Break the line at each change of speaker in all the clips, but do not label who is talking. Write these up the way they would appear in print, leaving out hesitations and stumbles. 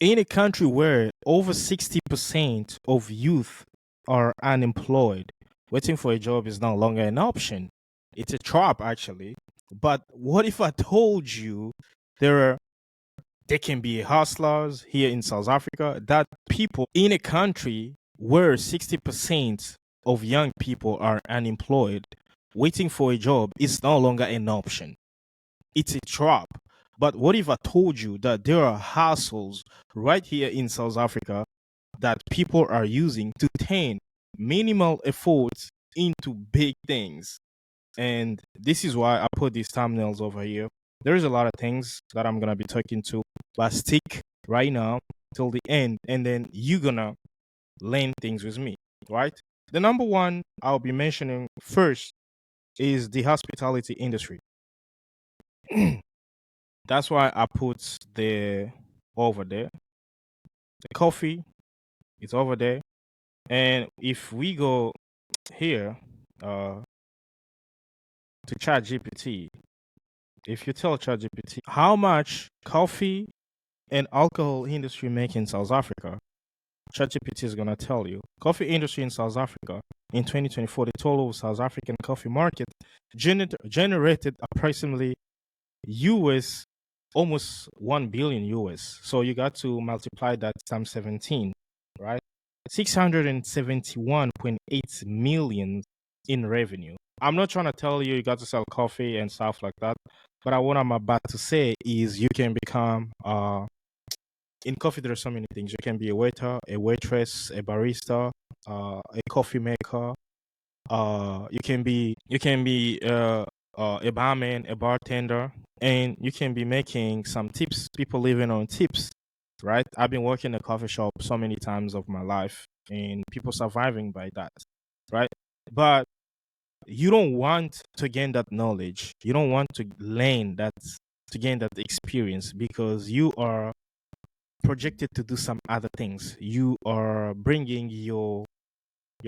In a country where over 60% of youth are unemployed, waiting for a job is no longer an option. It's a trap, actually. But what if I told you there are there can be hustlers here in South Africa, that people in a country where 60% of young people are unemployed, waiting for a job is no longer an option. It's a trap. But what if I told you that there are hustles right here in South Africa that people are using to turn minimal efforts into big things? And this is why I put these thumbnails over here. There's a lot of things that I'm gonna be talking to, but stick right now till the end, and then you're gonna learn things with me, right? The number one I'll be mentioning first is the hospitality industry. That's why I put the over there. The coffee is over there. And if we go here to ChatGPT, if you tell ChatGPT how much coffee and alcohol industry make in South Africa, ChatGPT is gonna tell you. Coffee industry in South Africa in 2024, the total South African coffee market generated approximately US almost 1 billion US. So you got to multiply that times 17, right? 671.8 million in revenue. I'm not trying to tell you got to sell coffee and stuff like that, but what I'm about to say is you can become in coffee there are so many things. You can be a waiter, a waitress, a barista, a coffee maker. You can be a barman, a bartender, and you can be making some tips. People living on tips, right? I've been working in a coffee shop so many times of my life, and people surviving by that, right? But you don't want to gain that knowledge. You don't want to learn that to gain that experience because you are projected to do some other things. You are bringing your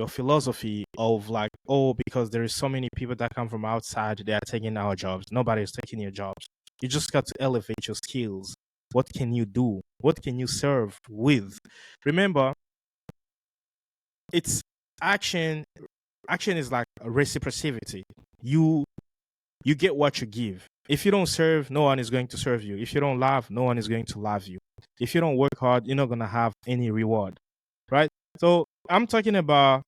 philosophy of like, oh, because there is so many people that come from outside, they are taking our jobs. Nobody is taking your jobs. You just got to elevate your skills. What can you do? What can you serve with? Remember, it's action. Action is like a reciprocity. You get what you give. If you don't serve, no one is going to serve you. If you don't love, no one is going to love you. If you don't work hard, you're not going to have any reward, right? So I'm talking about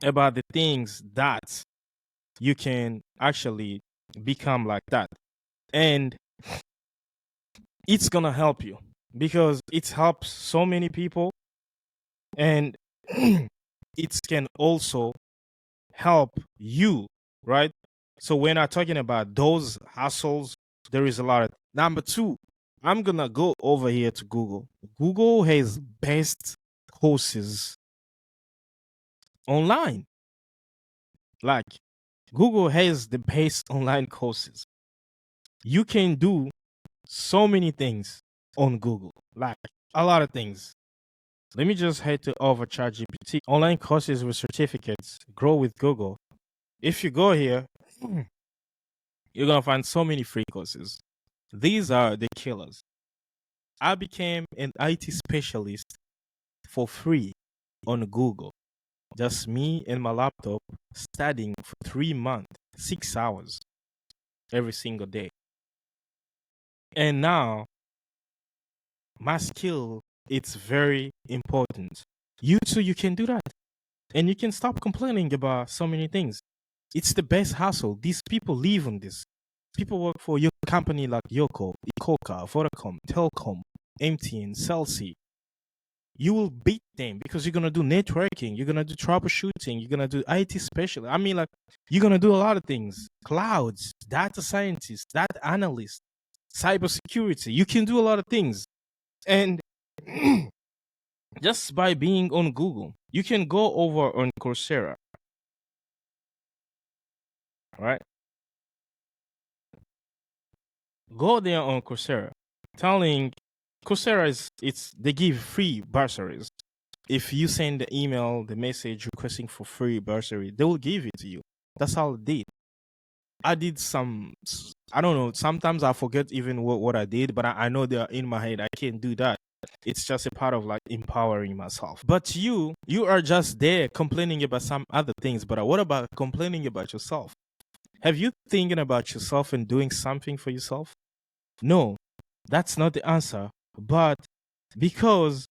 about the things that you can actually become like that. And it's going to help you because it helps so many people. And it can also help you, right? So when I'm talking about those hustles, there is a lot of. Number two, I'm going to go over here to Google. Google has best courses online. Like, Google has the best online courses. You can do so many things on Google, like a lot of things. Let me just head to over ChatGPT. Online courses with certificates. Grow with Google. If you go here, you're going to find so many free courses. These are the killers. I became an IT specialist for free on Google. Just me and my laptop studying for 3 months, 6 hours every single day. And now my skill, it's very important. You too, you can do that. And you can stop complaining about so many things. It's the best hustle. These people live on this. People work for your company like Yoko, Ikoka, Vodacom, Telcom, MTN, Celsi. You will beat them because you're gonna do networking, you're gonna do troubleshooting, you're gonna do IT specialist. I mean, like, you're gonna do a lot of things. Clouds, data scientists, data analyst, cybersecurity. You can do a lot of things. And just by being on Google, you can go over on Coursera. Right? Go there on Coursera. Telling Coursera they give free bursaries. If you send the email, the message requesting for free bursary, they will give it to you. That's how they did. I did I don't know. Sometimes I forget even what I did, but I know they're in my head. I can't do that. It's just a part of like empowering myself. But you are just there complaining about some other things. But what about complaining about yourself? Have you thinking about yourself and doing something for yourself? No, that's not the answer. But because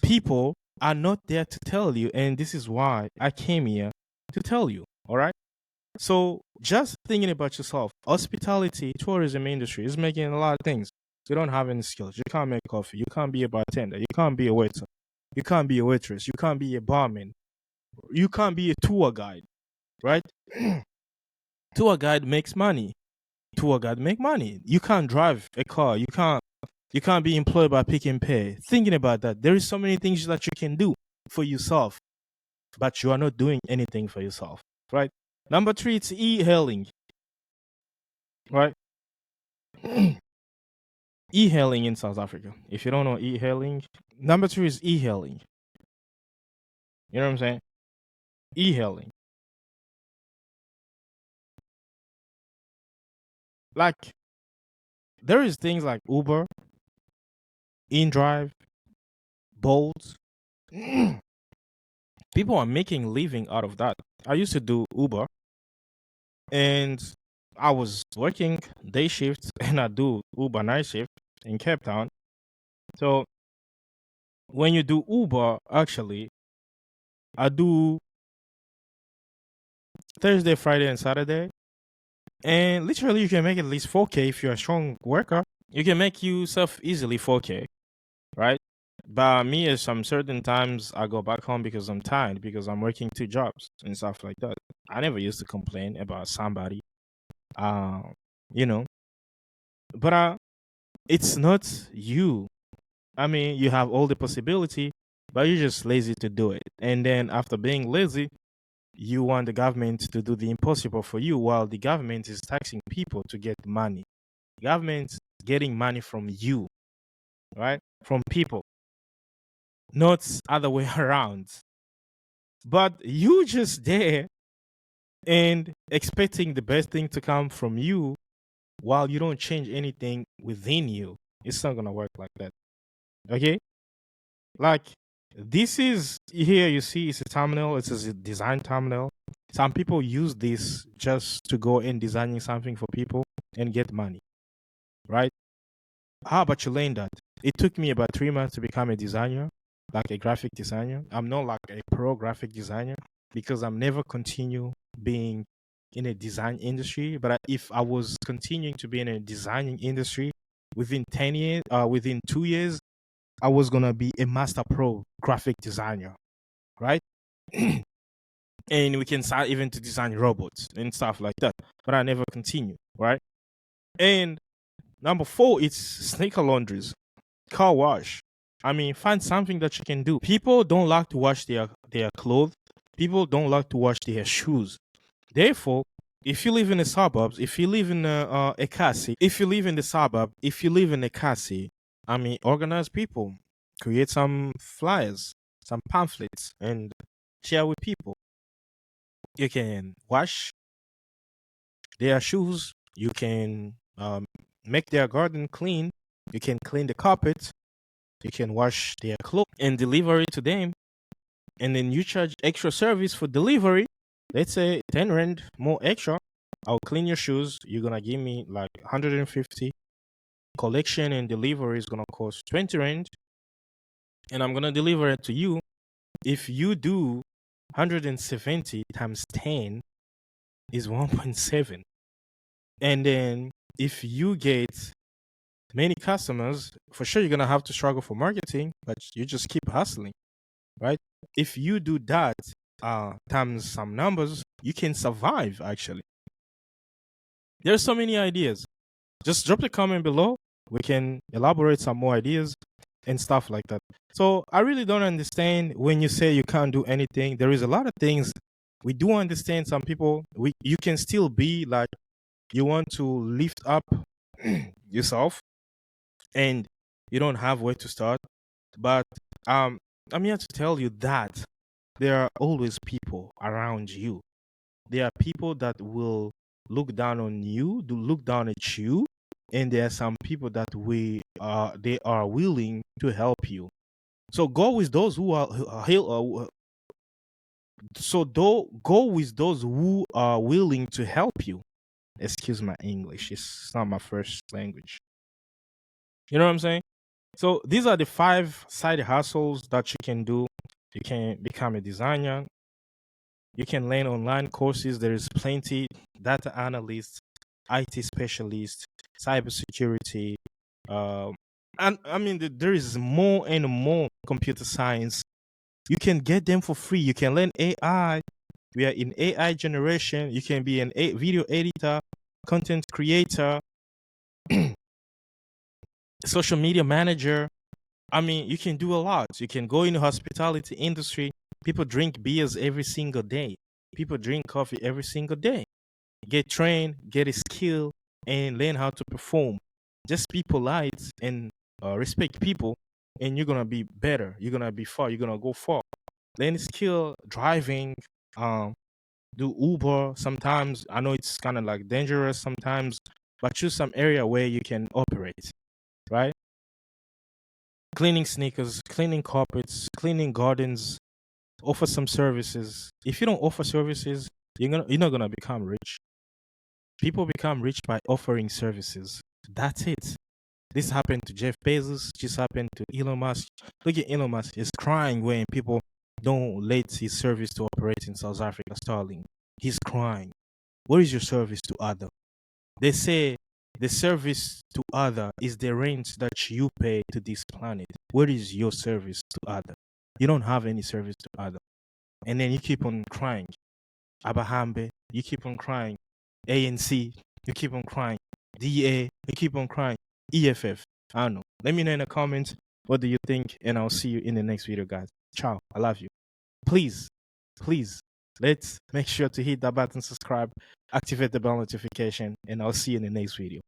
people are not there to tell you, and this is why I came here to tell you. All right. So just thinking about yourself, hospitality, tourism industry is making a lot of things. You don't have any skills. You can't make coffee. You can't be a bartender. You can't be a waiter. You can't be a waitress. You can't be a barman. You can't be a tour guide, right? Tour guide makes money. Tour guide make money. You can't drive a car. You can't be employed by Pick and Pay. Thinking about that, there is so many things that you can do for yourself, but you are not doing anything for yourself, right? Number 3, it's e-hailing, right? E-hailing in South Africa. If you don't know e-hailing, number 2 is e-hailing. You know what I'm saying? E-hailing. Like there is things like Uber, InDrive, Bolt. People are making living out of that. I used to do Uber, and I was working day shift, and I do Uber night shift in Cape Town. So when you do Uber, actually, I do Thursday, Friday, and Saturday. And literally, you can make at least 4K if you're a strong worker. You can make yourself easily 4K, right? But me, at some certain times, I go back home because I'm tired, because I'm working 2 jobs and stuff like that. I never used to complain about somebody, uh, you know. But it's not you. I mean, you have all the possibility, but you're just lazy to do it. And then after being lazy, you want the government to do the impossible for you, while the government is taxing people to get money. Government's getting money from you, right? From people, not other way around. But you just there and expecting the best thing to come from you while you don't change anything within you. It's not gonna work like that. Okay? Like this is here you see it's a thumbnail, it's a design thumbnail. Some people use this just to go and designing something for people and get money. Right? How about you learn that? It took me about 3 months to become a designer, like a graphic designer. I'm not like a pro graphic designer because I'm never continue being in a design industry. But if I was continuing to be in a designing industry within 10 years, within 2 years, I was gonna be a master pro graphic designer, right? And we can start even to design robots and stuff like that. But I never continue, right? And number 4, it's sneaker laundries, car wash. I mean, find something that you can do. People don't like to wash their clothes. People don't like to wash their shoes. Therefore, if you live in the suburbs, if you live in a Kasi, if you live in the suburb, if you live in a Kasi, I mean, organize people, create some flyers, some pamphlets, and share with people. You can wash their shoes. You can make their garden clean. You can clean the carpet. You can wash their clothes and deliver it to them. And then you charge extra service for delivery. Let's say 10 rand more extra. I'll clean your shoes. You're going to give me like 150. Collection and delivery is going to cost 20 rand. And I'm going to deliver it to you. If you do 170 times 10 is 1.7. And then if you get many customers, for sure you're going to have to struggle for marketing, but you just keep hustling, right? If you do that times some numbers, you can survive actually. There's so many ideas. Just drop the comment below. We can elaborate some more ideas and stuff like that. So I really don't understand when you say you can't do anything. There is a lot of things we do understand. Some people, you can still be like, you want to lift up yourself and you don't have where to start. But I'm here to tell you that there are always people around you. There are people that will look down on you, do look down at you, and there are some people that they are willing to help you. So go with those who are go with those who are willing to help you. Excuse my English; it's not my first language. You know what I'm saying? So these are the 5 side hustles that you can do. You can become a designer. You can learn online courses. There is plenty. Data analyst, IT specialist, cybersecurity. And I mean, there is more and more computer science. You can get them for free. You can learn AI. We are in AI generation. You can be video editor, content creator, social media manager. I mean, you can do a lot. You can go in the hospitality industry. People drink beers every single day. People drink coffee every single day. Get trained, get a skill, and learn how to perform. Just be polite and respect people, and you're gonna be better. You're gonna be far. You're gonna go far. Learn a skill, driving, do Uber. Sometimes I know it's kind of like dangerous sometimes, but choose some area where you can operate, right? Cleaning sneakers, cleaning carpets, cleaning gardens, offer some services. If you don't offer services, you're not gonna become rich. People become rich by offering services. That's it. This happened to Jeff Bezos. This happened to Elon Musk. Look at Elon Musk. He's crying when people don't let his service to operate in South Africa, Starlink. He's crying. What is your service to other? They say the service to other is the rent that you pay to this planet. What is your service to other? You don't have any service to other. And then you keep on crying. Abahambe, you keep on crying. ANC, you keep on crying. DA, you keep on crying. EFF, I don't know. Let me know in the comments what do you think, and I'll see you in the next video, guys. Ciao. I love you. Please, please, let's make sure to hit that button, subscribe, activate the bell notification, and I'll see you in the next video.